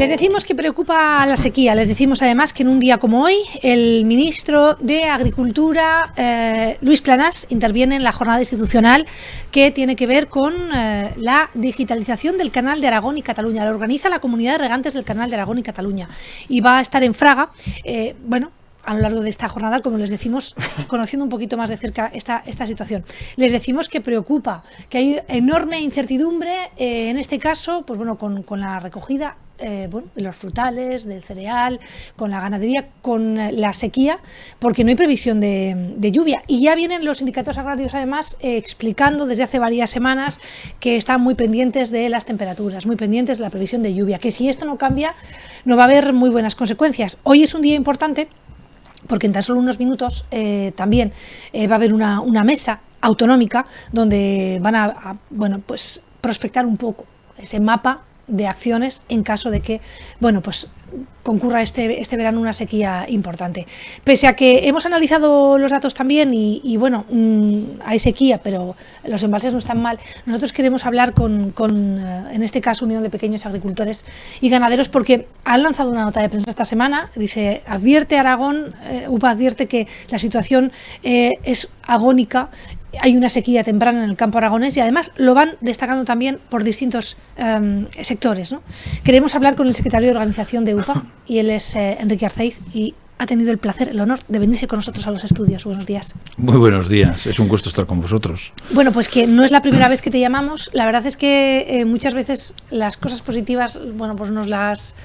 Les decimos que preocupa la sequía, les decimos además que en un día como hoy el ministro de Agricultura, Luis Planas, interviene en la jornada institucional que tiene que ver con la digitalización del Canal de Aragón y Cataluña. Lo organiza la Comunidad de Regantes del Canal de Aragón y Cataluña y va a estar en Fraga, a lo largo de esta jornada, como les decimos, conociendo un poquito más de cerca esta situación. Les decimos que preocupa, que hay enorme incertidumbre, en este caso, pues bueno, con la recogida de los frutales, del cereal, con la ganadería, con la sequía, porque no hay previsión de lluvia. Y ya vienen los sindicatos agrarios, además, explicando desde hace varias semanas que están muy pendientes de las temperaturas, muy pendientes de la previsión de lluvia, que si esto no cambia, no va a haber muy buenas consecuencias. Hoy es un día importante, porque en tan solo unos minutos también va a haber una mesa autonómica donde van a prospectar un poco ese mapa de acciones en caso de que concurra este verano una sequía importante. Pese a que hemos analizado los datos también hay sequía, pero los embalses no están mal, nosotros queremos hablar con en este caso, Unión de Pequeños Agricultores y Ganaderos, porque han lanzado una nota de prensa esta semana. Dice, advierte Aragón, UPA advierte que la situación es agónica. Hay una sequía temprana en el campo aragonés y además lo van destacando también por distintos sectores, ¿no? Queremos hablar con el secretario de organización de UPA y él es Enrique Arceiz y ha tenido el placer, el honor de venirse con nosotros a los estudios. Buenos días. Muy buenos días, es un gusto estar con vosotros. Bueno, pues que no es la primera vez que te llamamos. La verdad es que muchas veces las cosas positivas, pues nos las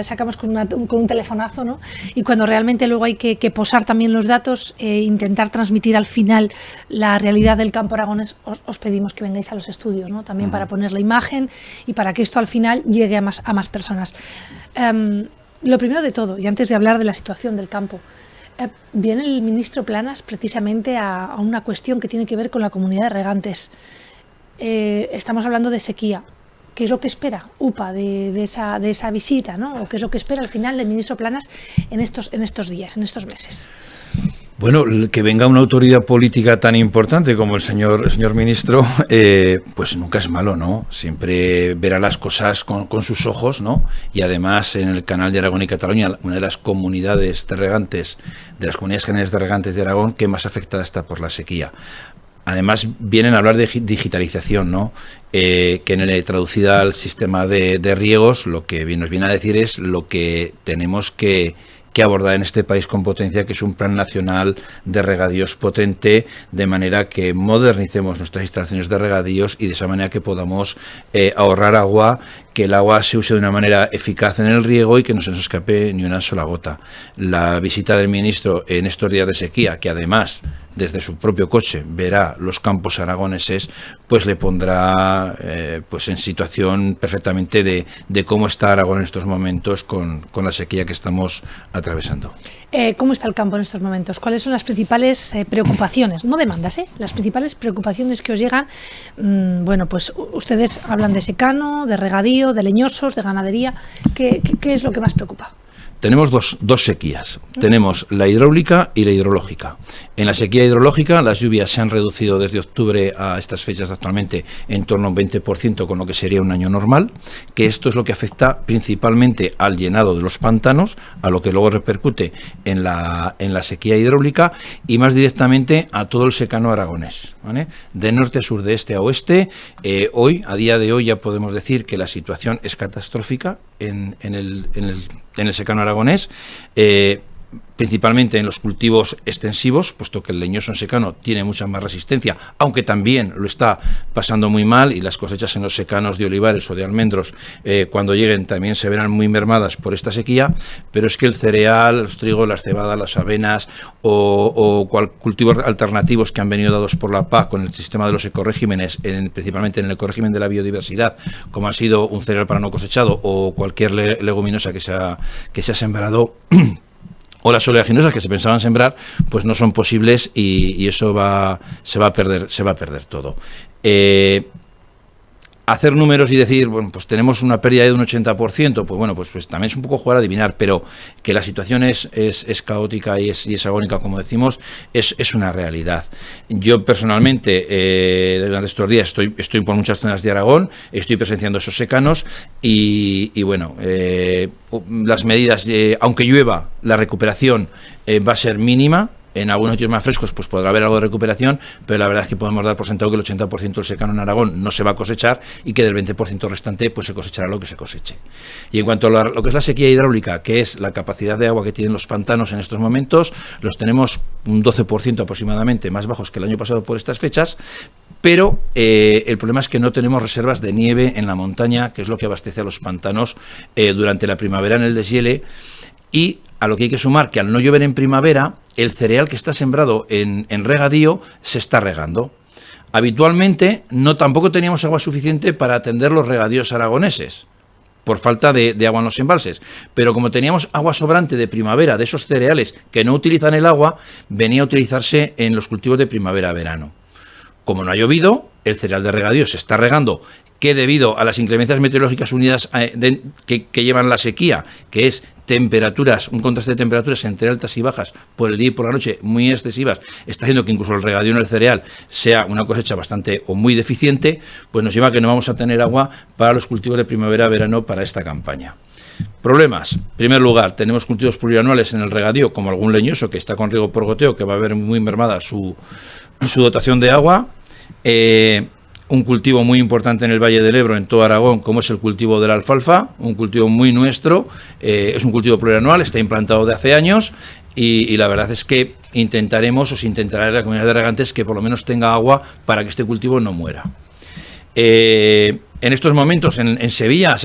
sacamos con un telefonazo, ¿no? Y cuando realmente luego hay que posar también los datos, intentar transmitir al final la realidad del campo aragonés, os pedimos que vengáis a los estudios, ¿no? También para poner la imagen y para que esto al final llegue a más personas. Lo primero de todo, y antes de hablar de la situación del campo, viene el ministro Planas precisamente a una cuestión que tiene que ver con la comunidad de regantes. Estamos hablando de sequía. ¿Qué es lo que espera UPA de esa visita, ¿no? ¿O qué es lo que espera al final del ministro Planas en estos días, en estos meses? Bueno, que venga una autoridad política tan importante como el señor ministro, pues nunca es malo, ¿no? Siempre verá las cosas con sus ojos, ¿no? Y además en el Canal de Aragón y Cataluña, una de las comunidades de regantes, de las comunidades generales de regantes de Aragón, que más afectada está por la sequía. Además vienen a hablar de digitalización, ¿no? Que traducida al sistema de riegos, lo que nos viene a decir es lo que tenemos que abordar en este país con potencia, que es un plan nacional de regadíos potente, de manera que modernicemos nuestras instalaciones de regadíos y de esa manera que podamos ahorrar agua, que el agua se use de una manera eficaz en el riego y que no se nos escape ni una sola gota. La visita del ministro en estos días de sequía, que además desde su propio coche verá los campos aragoneses, pues le pondrá en situación perfectamente de cómo está Aragón en estos momentos con la sequía que estamos atravesando. ¿Cómo está el campo en estos momentos? ¿Cuáles son las principales preocupaciones? No demandas, las principales preocupaciones que os llegan. Pues ustedes hablan de secano, de regadío, de leñosos, de ganadería. ¿Qué es lo que más preocupa? Tenemos dos sequías. Tenemos la hidráulica y la hidrológica. En la sequía hidrológica las lluvias se han reducido desde octubre a estas fechas actualmente en torno a un 20%, con lo que sería un año normal, que esto es lo que afecta principalmente al llenado de los pantanos, a lo que luego repercute en la sequía hidráulica y más directamente a todo el secano aragonés, ¿vale? De norte a sur, de este a oeste. A día de hoy ya podemos decir que la situación es catastrófica en el secano aragonés, principalmente en los cultivos extensivos, puesto que el leñoso en secano tiene mucha más resistencia, aunque también lo está pasando muy mal, y las cosechas en los secanos de olivares o de almendros, cuando lleguen, también se verán muy mermadas por esta sequía. Pero es que el cereal, los trigos, las cebadas, las avenas o cultivos alternativos que han venido dados por la PAC con el sistema de los ecoregímenes, principalmente en el ecorégimen de la biodiversidad, como ha sido un cereal para no cosechado o cualquier leguminosa que se ha sembrado, o las oleaginosas que se pensaban sembrar, pues no son posibles y eso se va a perder todo. hacer números y decir, bueno, pues tenemos una pérdida de un 80%, pues bueno, pues también es un poco jugar a adivinar, pero que la situación es caótica y es agónica, como decimos, es una realidad. Yo personalmente, durante estos días estoy por muchas zonas de Aragón, estoy presenciando esos secanos y bueno, las medidas, aunque llueva, la recuperación va a ser mínima. En algunos sitios más frescos pues podrá haber algo de recuperación, pero la verdad es que podemos dar por sentado que el 80% del secano en Aragón no se va a cosechar y que del 20% restante pues se cosechará lo que se coseche. Y en cuanto a lo que es la sequía hidráulica, que es la capacidad de agua que tienen los pantanos en estos momentos, los tenemos un 12% aproximadamente más bajos que el año pasado por estas fechas, pero el problema es que no tenemos reservas de nieve en la montaña, que es lo que abastece a los pantanos durante la primavera en el deshiele. Y a lo que hay que sumar que al no llover en primavera, el cereal que está sembrado en regadío se está regando. Habitualmente tampoco teníamos agua suficiente para atender los regadíos aragoneses, por falta de agua en los embalses. Pero como teníamos agua sobrante de primavera de esos cereales que no utilizan el agua, venía a utilizarse en los cultivos de primavera-verano. Como no ha llovido, el cereal de regadío se está regando, que debido a las inclemencias meteorológicas unidas que llevan la sequía, que es temperaturas, un contraste de temperaturas entre altas y bajas por el día y por la noche muy excesivas, está haciendo que incluso el regadío en el cereal sea una cosecha bastante o muy deficiente, pues nos lleva a que no vamos a tener agua para los cultivos de primavera-verano para esta campaña. Problemas. En primer lugar, tenemos cultivos plurianuales en el regadío, como algún leñoso que está con riego por goteo, que va a ver muy mermada su dotación de agua. Un cultivo muy importante en el Valle del Ebro, en todo Aragón, como es el cultivo de la alfalfa, un cultivo muy nuestro, es un cultivo plurianual, está implantado de hace años y la verdad es que se intentará en la comunidad de regantes que por lo menos tenga agua para que este cultivo no muera. En estos momentos en Sevilla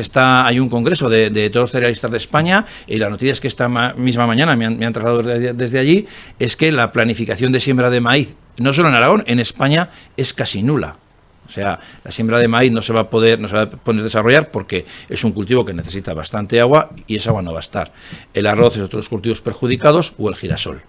hay un congreso de todos los cerealistas de España y la noticia es que esta misma mañana me han trasladado desde allí, es que la planificación de siembra de maíz, no solo en Aragón, en España es casi nula. O sea, la siembra de maíz no se va a poder desarrollar porque es un cultivo que necesita bastante agua y esa agua no va a estar. El arroz y otros cultivos perjudicados o el girasol.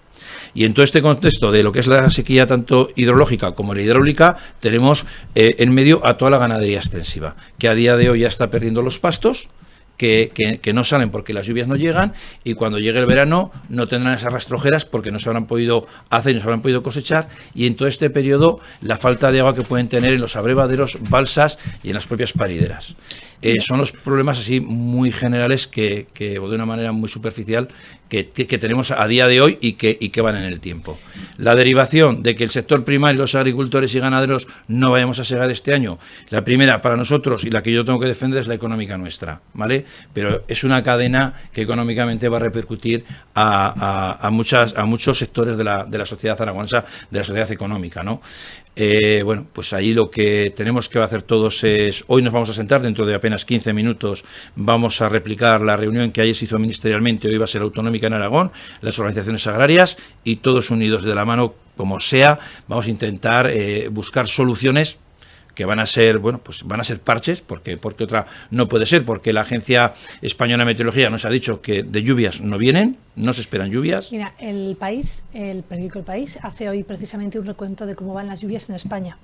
Y en todo este contexto de lo que es la sequía tanto hidrológica como la hidráulica, tenemos en medio a toda la ganadería extensiva, que a día de hoy ya está perdiendo los pastos, que no salen porque las lluvias no llegan y cuando llegue el verano no tendrán esas rastrojeras porque no se habrán podido hacer y no se habrán podido cosechar y en todo este periodo la falta de agua que pueden tener en los abrevaderos, balsas y en las propias parideras. Son los problemas así muy generales o de una manera muy superficial que tenemos a día de hoy y que van en el tiempo. La derivación de que el sector primario, los agricultores y ganaderos no vayamos a segar este año, la primera para nosotros y la que yo tengo que defender es la económica nuestra, ¿vale? Pero es una cadena que económicamente va a repercutir a muchos sectores de la sociedad aragonesa, de la sociedad económica, ¿no? Bueno, pues ahí lo que tenemos que hacer todos es, hoy nos vamos a sentar, dentro de apenas 15 minutos vamos a replicar la reunión que ayer se hizo ministerialmente, hoy va a ser autonómica en Aragón, las organizaciones agrarias y todos unidos de la mano, como sea, vamos a intentar buscar soluciones que van a ser, bueno, pues van a ser parches, porque otra no puede ser, porque la Agencia Española de Meteorología nos ha dicho que de lluvias no vienen, no se esperan lluvias. Mira, el periódico El País hace hoy precisamente un recuento de cómo van las lluvias en España.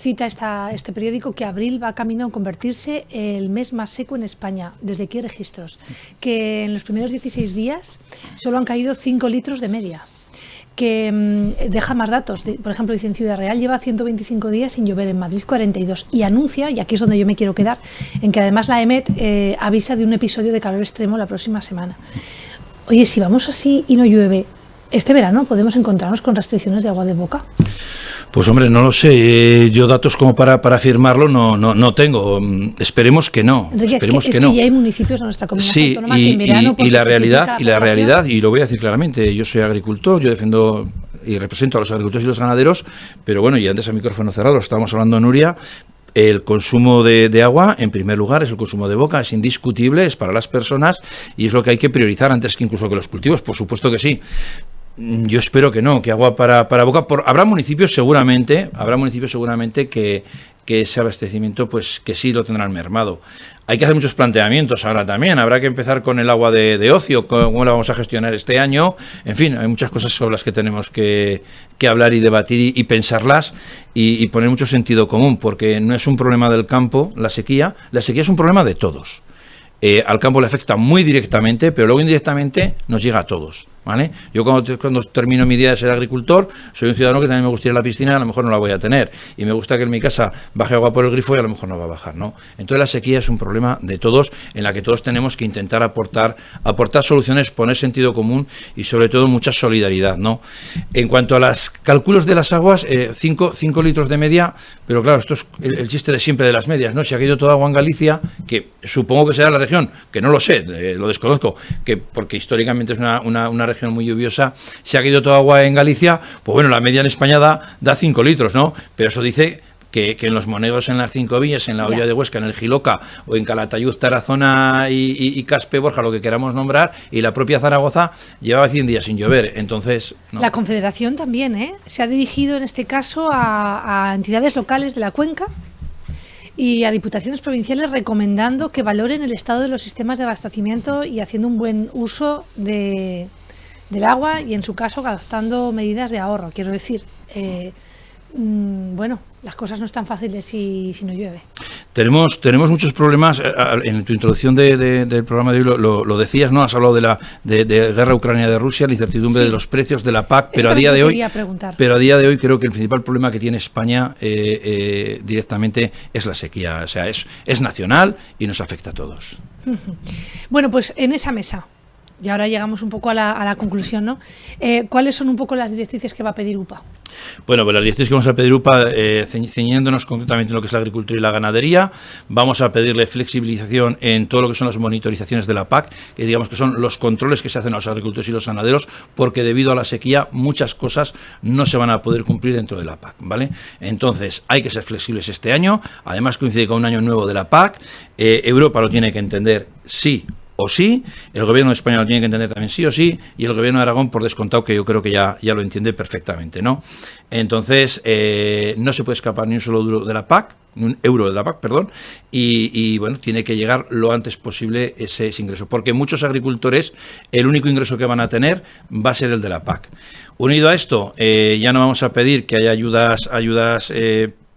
Cita este periódico que abril va camino a convertirse el mes más seco en España, desde que hay registros, que en los primeros 16 días solo han caído 5 litros de media. Que deja más datos. Por ejemplo, dice en Ciudad Real lleva 125 días sin llover, en Madrid 42 y anuncia, y aquí es donde yo me quiero quedar, en que además la EMET avisa de un episodio de calor extremo la próxima semana. Oye, si vamos así y no llueve, este verano podemos encontrarnos con restricciones de agua de boca. Pues hombre, no lo sé. Yo datos como para afirmarlo no tengo. Esperemos que no. Enrique, esperemos que no. ya hay municipios en nuestra comunidad autónoma que en verano y la realidad, y lo voy a decir claramente, yo soy agricultor, yo defiendo y represento a los agricultores y los ganaderos, pero bueno, y antes a micrófono cerrado, lo estábamos hablando, Nuria. El consumo de agua, en primer lugar, es el consumo de boca, es indiscutible, es para las personas y es lo que hay que priorizar antes que incluso que los cultivos, por supuesto que sí. Yo espero que no, que agua para boca. Habrá municipios seguramente que ese abastecimiento, pues que sí lo tendrán mermado. Hay que hacer muchos planteamientos ahora también. Habrá que empezar con el agua de ocio, cómo la vamos a gestionar este año. En fin, hay muchas cosas sobre las que tenemos que hablar y debatir y pensarlas y poner mucho sentido común, porque no es un problema del campo la sequía es un problema de todos. Al campo le afecta muy directamente, pero luego indirectamente nos llega a todos, ¿vale? Yo cuando termino mi día de ser agricultor, soy un ciudadano que también me gusta ir a la piscina y a lo mejor no la voy a tener. Y me gusta que en mi casa baje agua por el grifo y a lo mejor no va a bajar, ¿no? Entonces la sequía es un problema de todos, en la que todos tenemos que intentar aportar soluciones, poner sentido común y sobre todo mucha solidaridad, ¿no? En cuanto a los cálculos de las aguas, 5 litros de media, pero claro, esto es el chiste de siempre de las medias, ¿no? Si ha caído toda agua en Galicia, que supongo que será la región, que no lo sé, lo desconozco, porque históricamente es una región muy lluviosa, si ha caído toda agua en Galicia, pues bueno, la media en España da 5 litros, ¿no? Pero eso dice que en los Monegos, en las 5 villas, en la Olla de Huesca, en el Jiloca, o en Calatayud, Tarazona y Caspe, Borja, lo que queramos nombrar, y la propia Zaragoza llevaba 100 días sin llover, entonces... No. La Confederación también, se ha dirigido en este caso a entidades locales de la cuenca y a diputaciones provinciales recomendando que valoren el estado de los sistemas de abastecimiento y haciendo un buen uso del agua y, en su caso, adoptando medidas de ahorro. Quiero decir, bueno, las cosas no están fáciles si no llueve. Tenemos muchos problemas. En tu introducción del programa de hoy lo decías, ¿no? Has hablado de guerra Ucrania de Rusia, la incertidumbre de los precios de la PAC, pero a día de hoy creo que el principal problema que tiene España directamente es la sequía. O sea, es nacional y nos afecta a todos. Bueno, pues en esa mesa, y ahora llegamos un poco a la conclusión, ¿no? ¿Cuáles son un poco las directrices que va a pedir UPA? Bueno, pues las directrices que vamos a pedir UPA, ceñiéndonos concretamente en lo que es la agricultura y la ganadería, vamos a pedirle flexibilización en todo lo que son las monitorizaciones de la PAC, que digamos que son los controles que se hacen a los agricultores y los ganaderos, porque debido a la sequía muchas cosas no se van a poder cumplir dentro de la PAC, ¿vale? Entonces hay que ser flexibles este año, además coincide con un año nuevo de la PAC, Europa lo tiene que entender sí o sí, el gobierno de España lo tiene que entender también sí o sí, y el gobierno de Aragón, por descontado, que yo creo que ya lo entiende perfectamente, ¿no? Entonces, no se puede escapar ni un solo euro de la PAC, y bueno, tiene que llegar lo antes posible ese ingreso, porque muchos agricultores, el único ingreso que van a tener va a ser el de la PAC. Unido a esto, ya no vamos a pedir que haya ayudas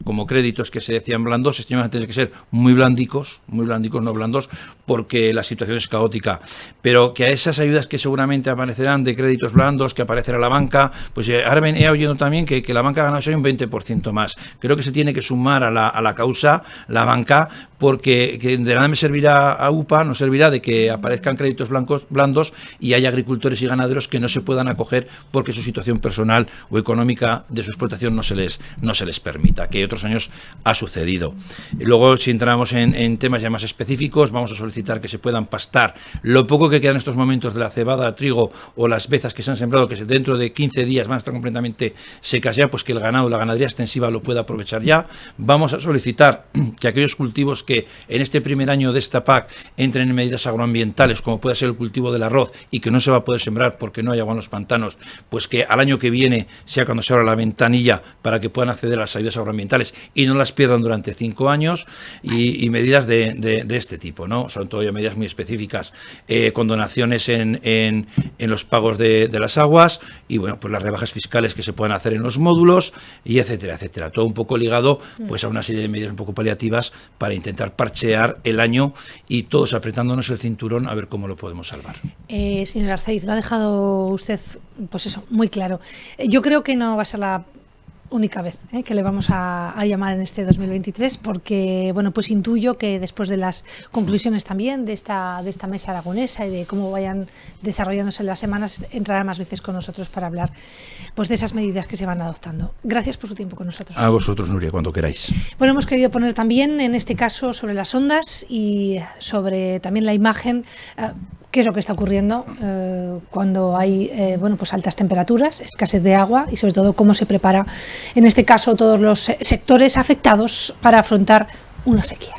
como créditos que se decían blandos, estos van a tener que ser muy blandicos, no blandos, porque la situación es caótica. Pero que a esas ayudas que seguramente aparecerán de créditos blandos, que aparecerá la banca, pues ahora venía oyendo también que la banca ha ganado hoy un 20% más. Creo que se tiene que sumar a la causa la banca, porque de nada me servirá a UPA, no servirá de que aparezcan créditos blandos y haya agricultores y ganaderos que no se puedan acoger porque su situación personal o económica de su explotación no se les permita, que otros años ha sucedido. Luego, si entramos en temas ya más específicos, vamos a solicitar que se puedan pastar lo poco que queda en estos momentos de la cebada, trigo o las bezas que se han sembrado, que dentro de 15 días van a estar completamente secas ya, pues que el ganado, la ganadería extensiva lo pueda aprovechar ya. Vamos a solicitar que aquellos cultivos que en este primer año de esta PAC entren en medidas agroambientales, como puede ser el cultivo del arroz, y que no se va a poder sembrar porque no hay agua en los pantanos, pues que al año que viene sea cuando se abra la ventanilla para que puedan acceder a las ayudas agroambientales y no las pierdan durante 5 años, y medidas de este tipo, ¿no? Son todavía medidas muy específicas, condonaciones en los pagos de las aguas, y bueno, pues las rebajas fiscales que se puedan hacer en los módulos, y etcétera, etcétera. Todo un poco ligado pues a una serie de medidas un poco paliativas para intentar parchear el año y todos apretándonos el cinturón a ver cómo lo podemos salvar. Señor Arceiz, lo ha dejado usted, pues eso, muy claro. Yo creo que no va a ser la única vez que le vamos a llamar en este 2023, porque bueno, pues intuyo que después de las conclusiones también de esta mesa aragonesa y de cómo vayan desarrollándose las semanas, entrará más veces con nosotros para hablar pues de esas medidas que se van adoptando. Gracias por su tiempo con nosotros. A vosotros, Nuria, cuando queráis. Bueno, hemos querido poner también en este caso sobre las ondas y sobre también la imagen, qué es lo que está ocurriendo cuando hay bueno, pues altas temperaturas, escasez de agua, y sobre todo cómo se prepara en este caso todos los sectores afectados para afrontar una sequía.